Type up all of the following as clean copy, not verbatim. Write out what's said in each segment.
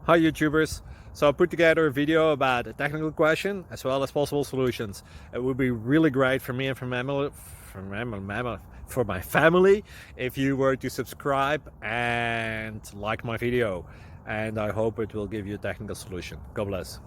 Hi YouTubers! So I put together a video about a technical question as well as possible solutions. It would be really great for me and for my family if you were to subscribe and like my video, and I hope it will give you a technical solution. God bless.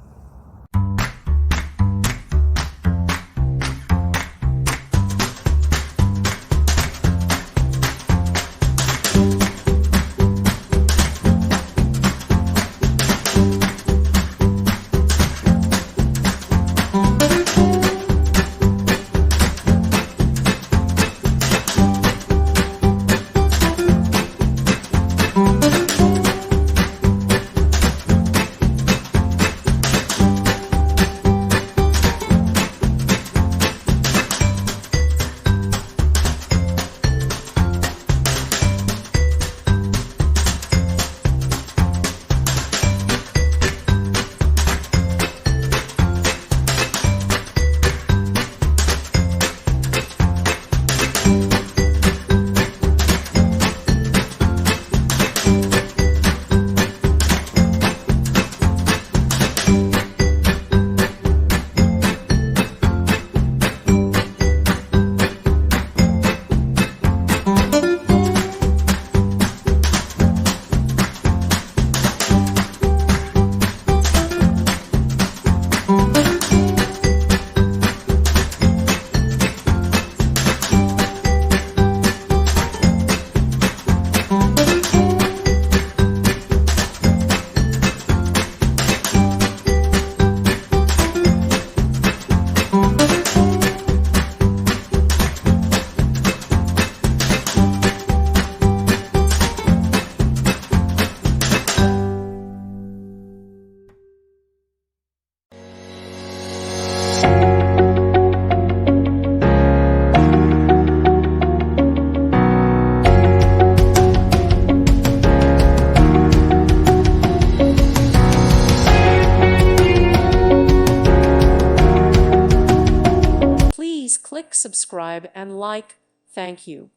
Please click subscribe and like. Thank you.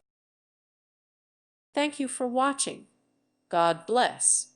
Thank you for watching. God bless.